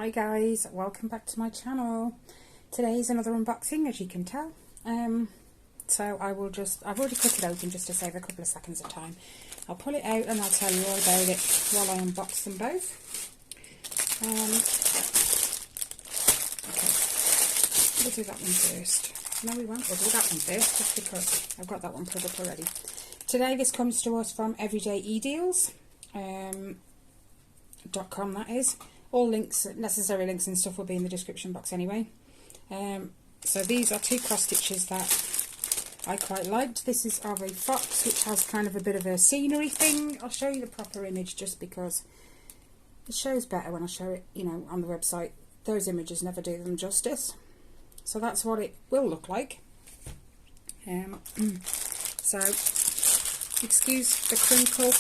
Hi guys, welcome back to my channel. Today's another unboxing, as you can tell. So I've already cut it open just to save a couple of seconds of time. I'll pull it out and I'll tell you all about it while I unbox them both. Okay, we'll do that one first. No, we won't. We'll do that one first just because I've got that one pulled up already. Today this comes to us from Everydayedeals. .com, that is. All links, necessary links and stuff will be in the description box anyway. So these are two cross stitches that I quite liked. This is of a fox, which has kind of a bit of a scenery thing. I'll show you the proper image just because it shows better when I show it, you know, on the website. Those images never do them justice. So that's what it will look like. So excuse the crinkle.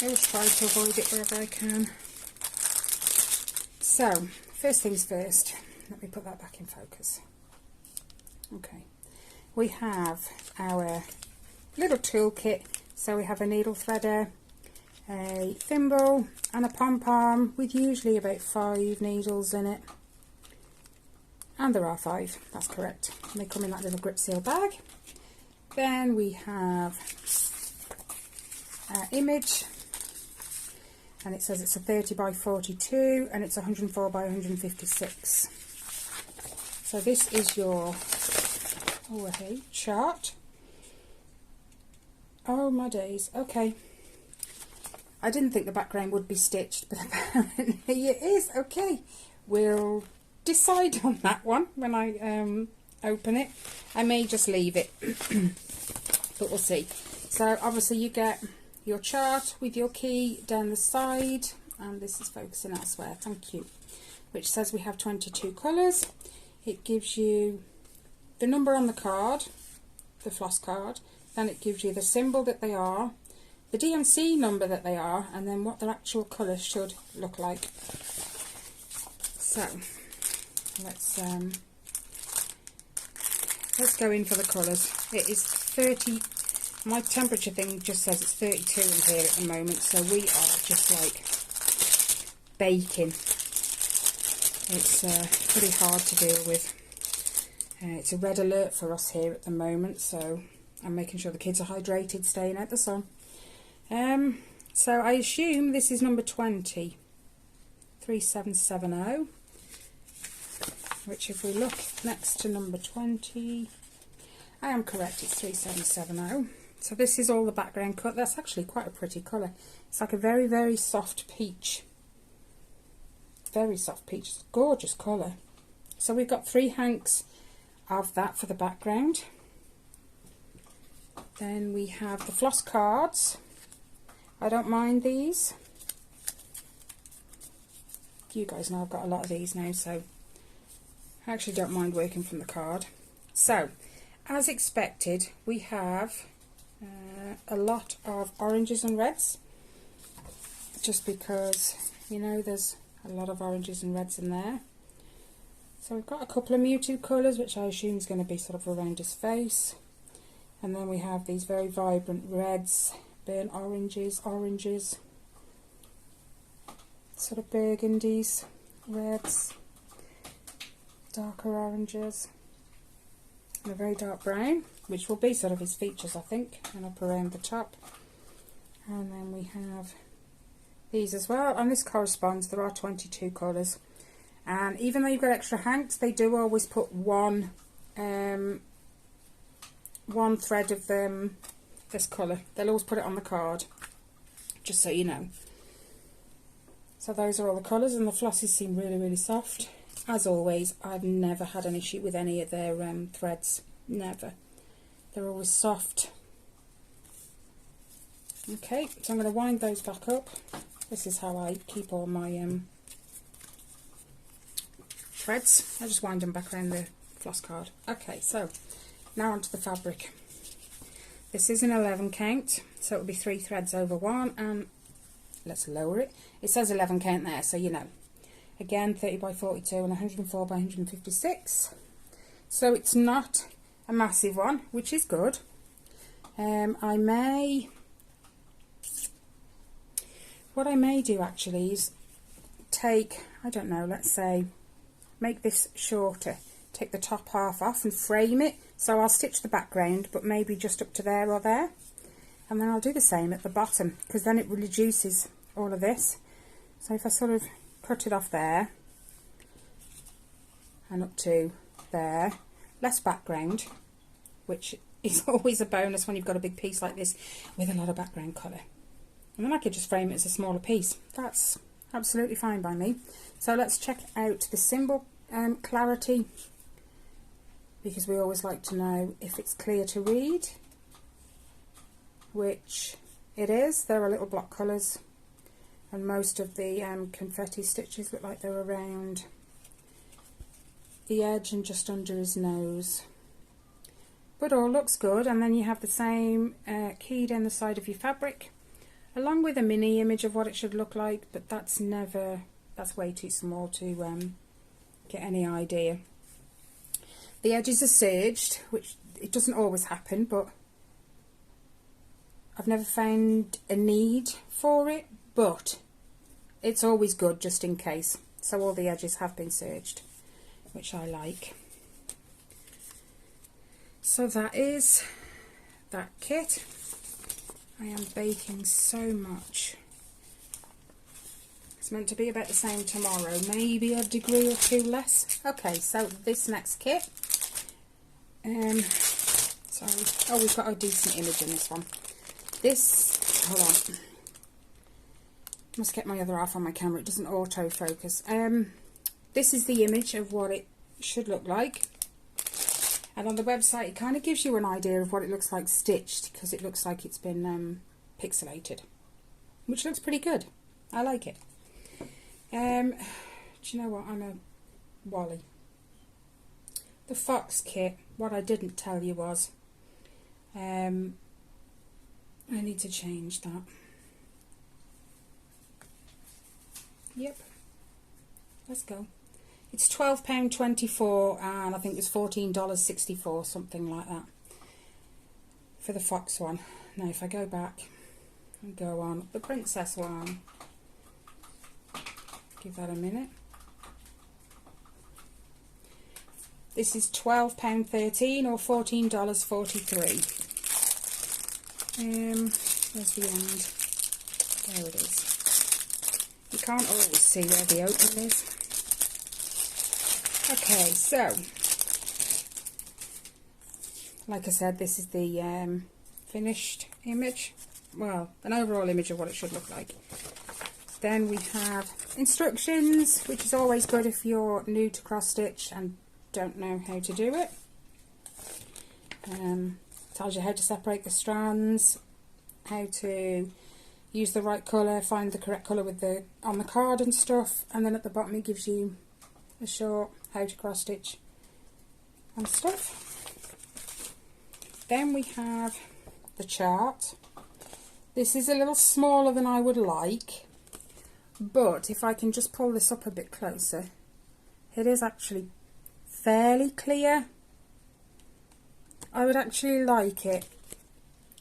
I will try to avoid it wherever I can. So, first things first, let me put that back in focus. Okay, we have our little toolkit. So we have a needle threader, a thimble and a pom-pom with usually about 5 needles in it. And there are 5, that's correct. And they come in that little grip seal bag. Then we have our image. And it says it's a 30 by 42 and it's 104 by 156. So this is your chart. Oh my days, okay. I didn't think the background would be stitched, but apparently it is. Okay, we'll decide on that one when I open it. I may just leave it, but we'll see. So obviously you get your chart with your key down the side, and this is focusing elsewhere, thank you, which says we have 22 colours. It gives you the number on the card, the floss card, then it gives you the symbol that they are, the DMC number that they are, and then what their actual colour should look like. So let's go in for the colours. It is 30. My temperature thing just says it's 32 in here at the moment, so we are just like baking. It's pretty hard to deal with. It's a red alert for us here at the moment, so I'm making sure the kids are hydrated, staying out the sun. So I assume this is number 20, 3770, which if we look next to number 20, I am correct, it's 3770. So this is all the background cut. That's actually quite a pretty colour. It's like a very, very soft peach. Very soft peach. It's a gorgeous colour. So we've got 3 hanks of that for the background. Then we have the floss cards. I don't mind these. You guys know I've got a lot of these now, so I actually don't mind working from the card. So, as expected, we have a lot of oranges and reds, just because, you know, there's a lot of oranges and reds in there. So we've got a couple of muted colours, which I assume is going to be sort of around his face. And then we have these very vibrant reds, burnt oranges, sort of burgundies, reds, darker oranges, and a very dark brown, which will be sort of his features, I think, and up around the top. And then we have these as well, and this corresponds, there are 22 colours. And even though you've got extra hanks, they do always put one thread of this colour. They'll always put it on the card, just so you know. So those are all the colours, and the flosses seem really, really soft. As always, I've never had an issue with any of their threads, never. They're always soft. Okay, so I'm going to wind those back up. This is how I keep all my threads. I just wind them back around the floss card. Okay, so now onto the fabric. This is an 11 count, so it will be 3 threads over 1, and let's lower it. It says 11 count there, so you know. Again, 30 by 42 and 104 by 156. So it's not a massive one, which is good. what I may do actually is take, I don't know, let's say, make this shorter, take the top half off and frame it. So I'll stitch the background, but maybe just up to there or there. And then I'll do the same at the bottom, because then it reduces all of this. So if I sort of cut it off there, and up to there, less background, which is always a bonus when you've got a big piece like this with a lot of background colour. And then I could just frame it as a smaller piece. That's absolutely fine by me. So let's check out the symbol clarity, because we always like to know if it's clear to read, which it is. There are little block colours, and most of the confetti stitches look like they're around the edge and just under his nose, but all looks good. And then you have the same keyed in the side of your fabric, along with a mini image of what it should look like, but that's way too small to get any idea. The edges are serged, which it doesn't always happen, but I've never found a need for it, but it's always good just in case. So all the edges have been serged, which I like. So that is that kit. I am baking so much. It's meant to be about the same tomorrow, maybe a degree or two less. Okay, so this next kit. Sorry. Oh, we've got a decent image in this one. This, hold on. Must get my other half on my camera. It doesn't autofocus. This is the image of what it should look like. And on the website, it kind of gives you an idea of what it looks like stitched, because it looks like it's been pixelated, which looks pretty good. I like it. Do you know what? I'm a Wally. The Fox kit, what I didn't tell you was, I need to change that. Yep. Let's go. It's £12.24, and I think it's $14.64, something like that, for the Fox one. Now if I go back and go on the Princess one, give that a minute. This is £12.13 or $14.43. Where's the end? There it is. You can't always see where the opening is. Okay, so like I said, this is the finished image. Well, an overall image of what it should look like. Then we have instructions, which is always good if you're new to cross stitch and don't know how to do it. Tells you how to separate the strands, how to use the right colour, find the correct colour with the on the card and stuff, and then at the bottom it gives you a short how to cross stitch and stuff. Then we have the chart. This is a little smaller than I would like, but if I can just pull this up a bit closer, it is actually fairly clear. I would actually like it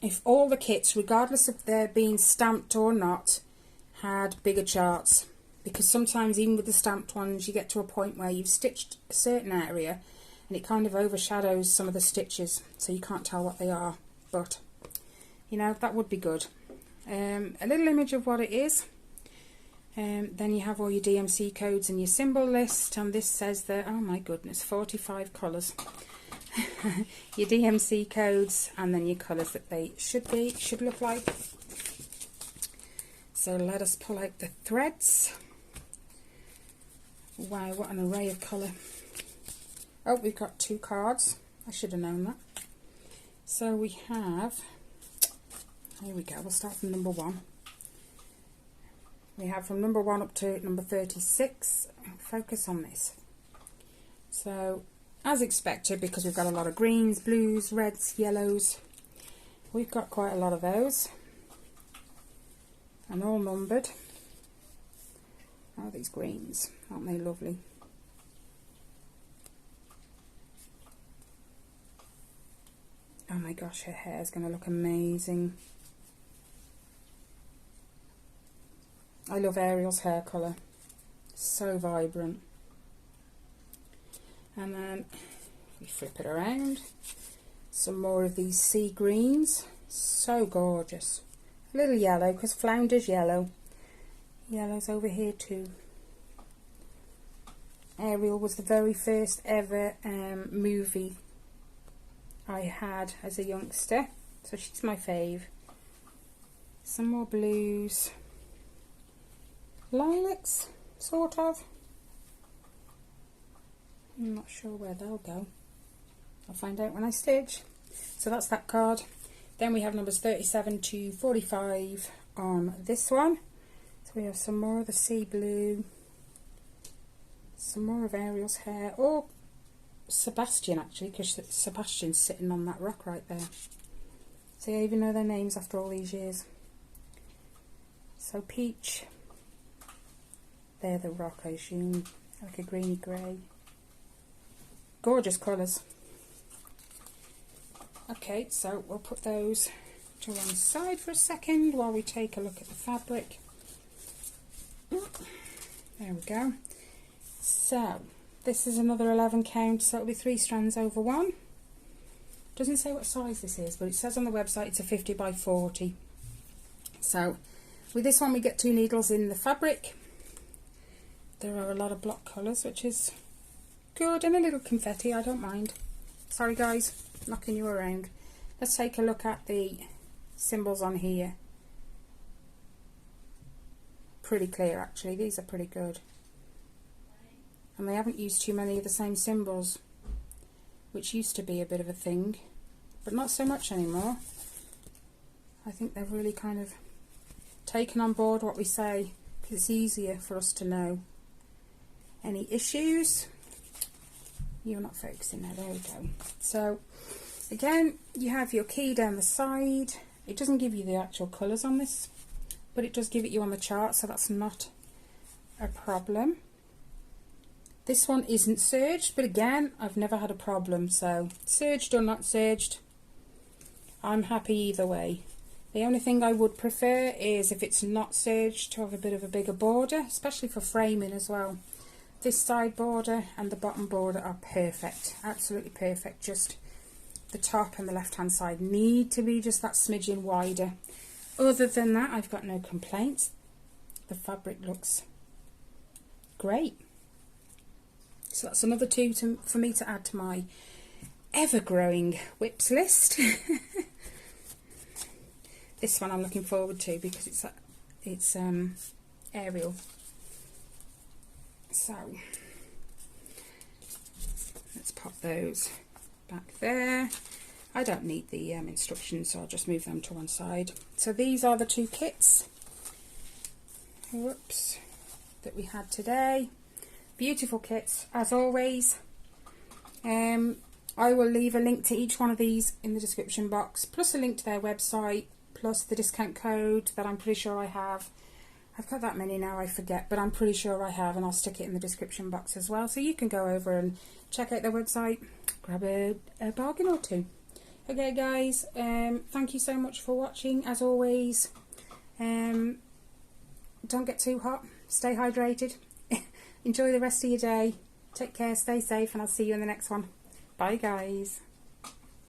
if all the kits, regardless of their being stamped or not, had bigger charts, because sometimes even with the stamped ones you get to a point where you've stitched a certain area and it kind of overshadows some of the stitches, so you can't tell what they are. But you know, that would be good. A little image of what it is. Then you have all your DMC codes and your symbol list, and this says that, oh my goodness, 45 colours. Your DMC codes, and then your colours that they should look like. So let us pull out the threads. Wow, what an array of colour. Oh, we've got 2 cards. I should have known that. So we have, here we go, we'll start from number 1. We have from number 1 up to number 36. Focus on this. So, as expected, because we've got a lot of greens, blues, reds, yellows, we've got quite a lot of those, and all numbered. Oh, these greens, aren't they lovely? Oh my gosh, her hair is going to look amazing. I love Ariel's hair colour. So vibrant. And then we flip it around. Some more of these sea greens. So gorgeous. A little yellow, because Flounder's yellow. Yellow's over here too. Ariel was the very first ever movie I had as a youngster. So she's my fave. Some more blues. Lilacs, sort of. I'm not sure where they'll go. I'll find out when I stitch. So that's that card. Then we have numbers 37 to 45 on this one. So we have some more of the sea blue. Some more of Ariel's hair. Or Sebastian, actually, because Sebastian's sitting on that rock right there. So I even know their names after all these years. So peach. They're the rock, I assume. Like a greeny grey. Gorgeous colours. Okay, so we'll put those to one side for a second while we take a look at the fabric. There we go. So this is another 11 count, so it'll be 3 strands over 1. Doesn't say what size this is, but it says on the website it's a 50 by 40. So with this one we get 2 needles in the fabric. There are a lot of block colours, which is good, and a little confetti, I don't mind. Sorry guys, knocking you around. Let's take a look at the symbols on here. Pretty clear actually, these are pretty good. And they haven't used too many of the same symbols, which used to be a bit of a thing, but not so much anymore. I think they've really kind of taken on board what we say, because it's easier for us to know. Any issues? You're not focusing there, there we go. So again, you have your key down the side. It doesn't give you the actual colours on this, but it does give it you on the chart, so that's not a problem. This one isn't serged, but again, I've never had a problem, so serged or not serged, I'm happy either way. The only thing I would prefer is if it's not serged to have a bit of a bigger border, especially for framing as well. This side border and the bottom border are perfect, absolutely perfect. Just the top and the left hand side need to be just that smidgen wider. Other than that, I've got no complaints. The fabric looks great. So that's another 2 for me to add to my ever-growing whips list. This one I'm looking forward to because it's Ariel. So let's pop those back there. I don't need the instructions, so I'll just move them to one side. So these are the 2 kits, whoops, that we had today. Beautiful kits as always. I will leave a link to each one of these in the description box, plus a link to their website, plus the discount code that I'm pretty sure I have. I've got that many now, I forget, but I'm pretty sure I have, and I'll stick it in the description box as well, so you can go over and check out their website, grab a bargain or 2. Okay guys, thank you so much for watching, as always. Don't get too hot, stay hydrated, enjoy the rest of your day, take care, stay safe, and I'll see you in the next one. Bye guys.